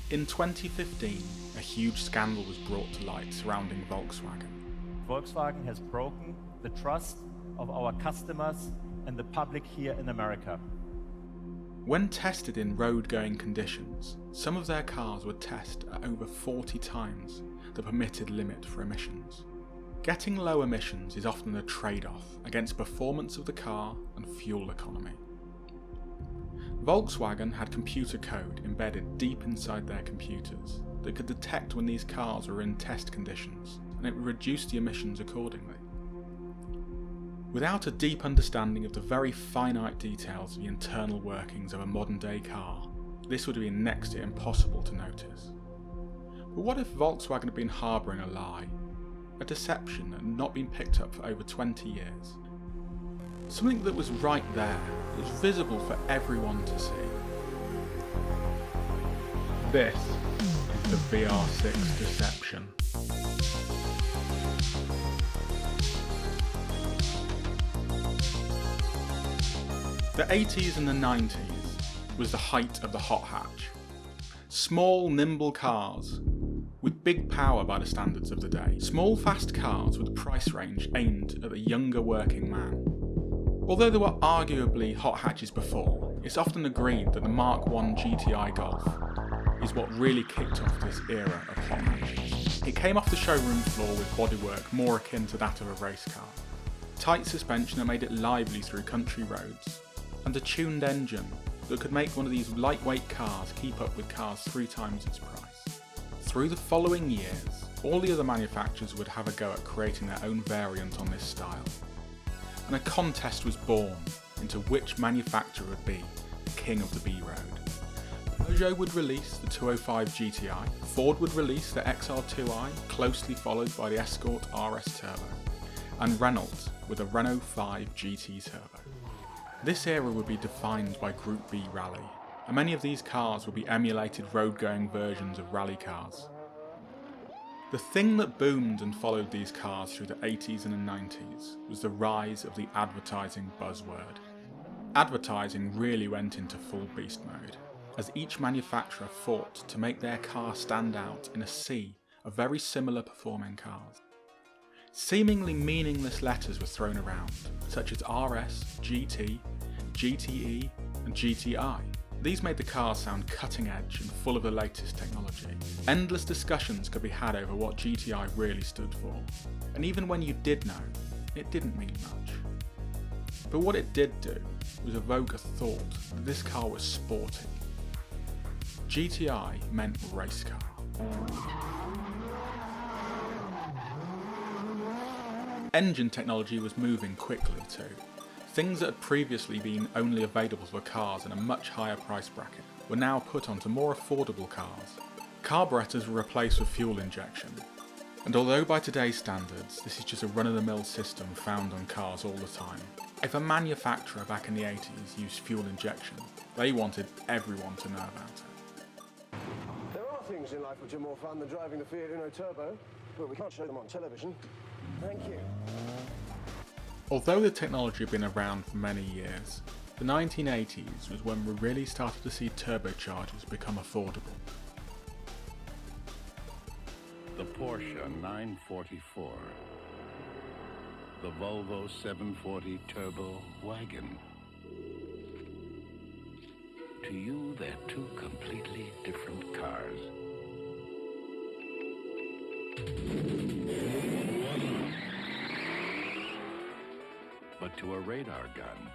In 2015, a huge scandal was brought to light surrounding Volkswagen. Volkswagen has broken the trust of our customers and the public here in America. When tested in road-going conditions, some of their cars would test at over 40 times the permitted limit for emissions. Getting low emissions is often a trade-off against performance of the car and fuel economy. Volkswagen had computer code embedded deep inside their computers that could detect when these cars were in test conditions, and it would reduce the emissions accordingly. Without a deep understanding of the very finite details of the internal workings of a modern-day car, this would have been next to impossible to notice. But what if Volkswagen had been harbouring a lie, a deception that had not been picked up for over 20 years? Something that was right there, that was visible for everyone to see. This is the VR6 deception. The 80s and the 90s was the height of the hot hatch. Small, nimble cars with big power by the standards of the day. Small, fast cars with a price range aimed at the younger working man. Although there were arguably hot hatches before, it's often agreed that the Mark I GTI Golf is what really kicked off this era of hot hatches. It came off the showroom floor with bodywork more akin to that of a race car, tight suspension that made it lively through country roads, and a tuned engine that could make one of these lightweight cars keep up with cars 3 times its price. Through the following years, all the other manufacturers would have a go at creating their own variant on this style, and a contest was born into which manufacturer would be the king of the B-Road. Peugeot would release the 205 GTI, Ford would release the XR2i, closely followed by the Escort RS Turbo, and Renault with a Renault 5 GT Turbo. This era would be defined by Group B rally, and many of these cars would be emulated road-going versions of rally cars. The thing that boomed and followed these cars through the 80s and the 90s was the rise of the advertising buzzword. Advertising really went into full beast mode, as each manufacturer fought to make their car stand out in a sea of very similar performing cars. Seemingly meaningless letters were thrown around, such as RS, GT, GTE and GTI. These made the cars sound cutting edge and full of the latest technology. Endless discussions could be had over what GTI really stood for, and even when you did know, it didn't mean much. But what it did do was evoke a thought that this car was sporty. GTI meant race car. Engine technology was moving quickly too. Things that had previously been only available for cars in a much higher price bracket were now put onto more affordable cars. Carburetors were replaced with fuel injection, and although by today's standards this is just a run-of-the-mill system found on cars all the time, if a manufacturer back in the 80s used fuel injection, they wanted everyone to know about it. There are things in life which are more fun than driving the Fiat Uno Turbo, but we can't show them on television. Thank you. Although the technology had been around for many years, the 1980s was when we really started to see turbochargers become affordable. The Porsche 944, the Volvo 740 Turbo Wagon. To you, they're 2 completely different cars. But to a radar gun,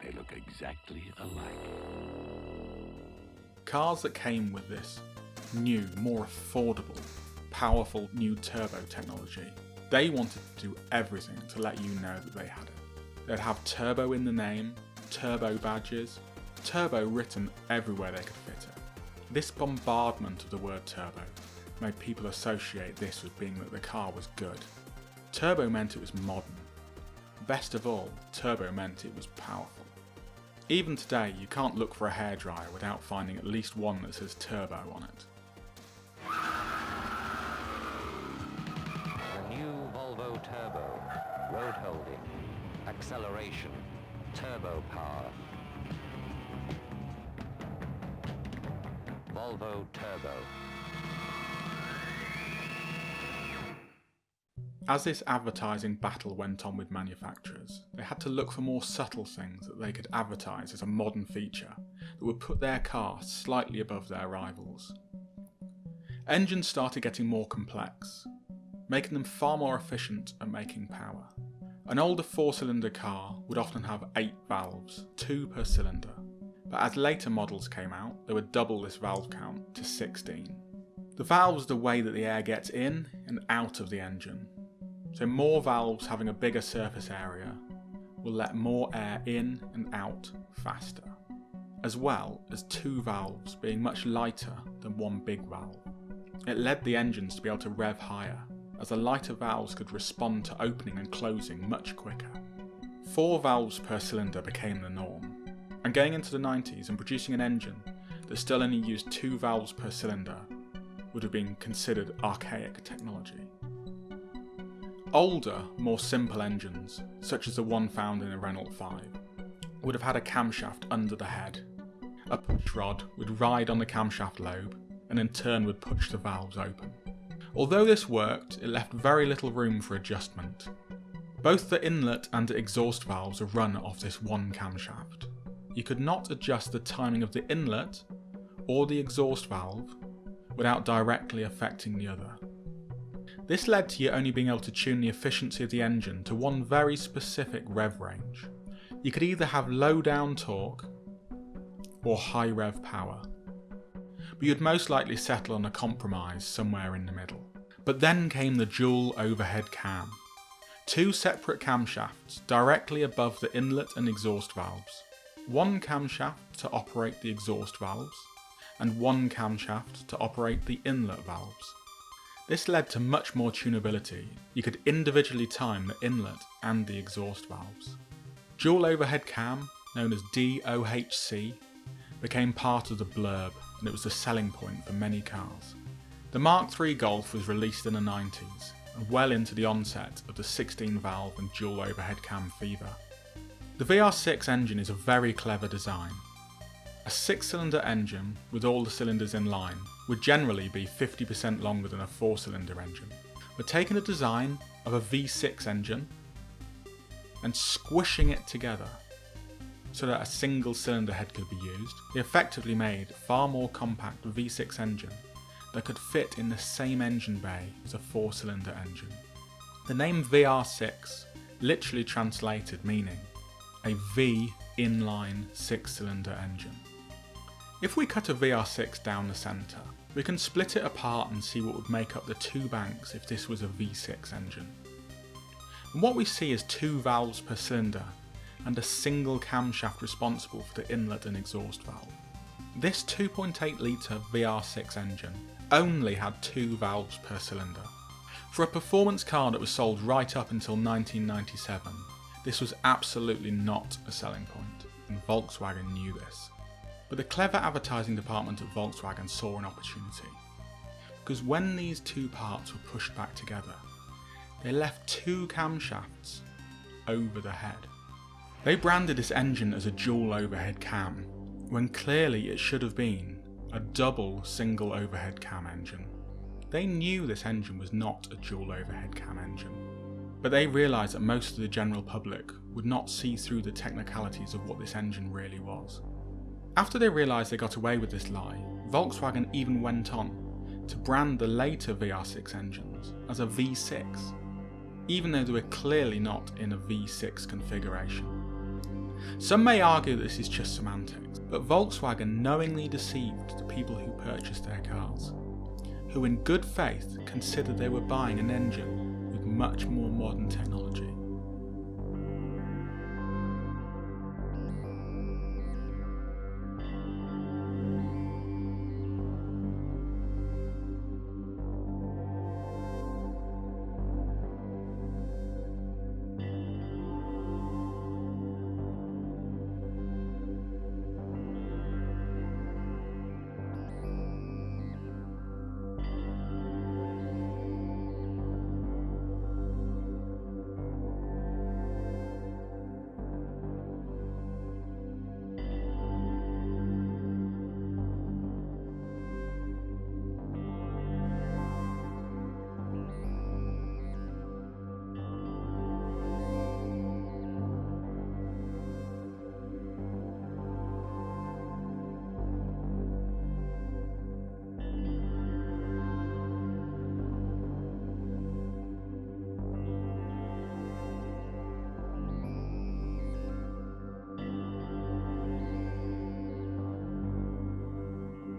they look exactly alike. Cars that came with this new, more affordable, powerful new turbo technology, they wanted to do everything to let you know that they had it. They'd have turbo in the name, turbo badges, turbo written everywhere they could fit it. This bombardment of the word turbo made people associate this with being that the car was good. Turbo meant it was modern. Best of all, turbo meant it was powerful. Even today, you can't look for a hairdryer without finding at least one that says turbo on it. The new Volvo Turbo. Road holding, acceleration, turbo power. Volvo Turbo. As this advertising battle went on with manufacturers, they had to look for more subtle things that they could advertise as a modern feature that would put their car slightly above their rivals. Engines started getting more complex, making them far more efficient at making power. An older 4-cylinder car would often have 8 valves, 2 per cylinder, but as later models came out, they would double this valve count to 16. The valves are the way that the air gets in and out of the engine. So more valves having a bigger surface area will let more air in and out faster, as well as 2 valves being much lighter than 1 big valve. It led the engines to be able to rev higher, as the lighter valves could respond to opening and closing much quicker. 4 valves per cylinder became the norm, and going into the 90s and producing an engine that still only used 2 valves per cylinder would have been considered archaic technology. Older, more simple engines, such as the one found in a Renault 5, would have had a camshaft under the head. A push rod would ride on the camshaft lobe and in turn would push the valves open. Although this worked, it left very little room for adjustment. Both the inlet and exhaust valves are run off this one camshaft. You could not adjust the timing of the inlet or the exhaust valve without directly affecting the other. This led to you only being able to tune the efficiency of the engine to one very specific rev range. You could either have low down torque or high rev power, but you'd most likely settle on a compromise somewhere in the middle. But then came the dual overhead cam. 2 separate camshafts directly above the inlet and exhaust valves. 1 camshaft to operate the exhaust valves, and 1 camshaft to operate the inlet valves. This led to much more tunability. You could individually time the inlet and the exhaust valves. Dual overhead cam, known as DOHC, became part of the blurb, and it was the selling point for many cars. The Mark III Golf was released in the 90s, and well into the onset of the 16-valve and dual overhead cam fever. The VR6 engine is a very clever design. A 6-cylinder engine with all the cylinders in line would generally be 50% longer than a 4-cylinder engine. But taking the design of a V6 engine and squishing it together so that a single cylinder head could be used, they effectively made a far more compact V6 engine that could fit in the same engine bay as a 4-cylinder engine. The name VR6 literally translated meaning a V inline 6-cylinder engine. If we cut a VR6 down the centre, we can split it apart and see what would make up the 2 banks if this was a V6 engine. And what we see is 2 valves per cylinder and a single camshaft responsible for the inlet and exhaust valve. This 2.8 litre VR6 engine only had 2 valves per cylinder. For a performance car that was sold right up until 1997, this was absolutely not a selling point, and Volkswagen knew this. But the clever advertising department at Volkswagen saw an opportunity, because when these 2 parts were pushed back together, they left 2 camshafts over the head. They branded this engine as a dual overhead cam, when clearly it should have been a double single overhead cam engine. They knew this engine was not a dual overhead cam engine, but they realised that most of the general public would not see through the technicalities of what this engine really was. After they realised they got away with this lie, Volkswagen even went on to brand the later VR6 engines as a V6, even though they were clearly not in a V6 configuration. Some may argue that this is just semantics, but Volkswagen knowingly deceived the people who purchased their cars, who in good faith considered they were buying an engine with much more modern technology.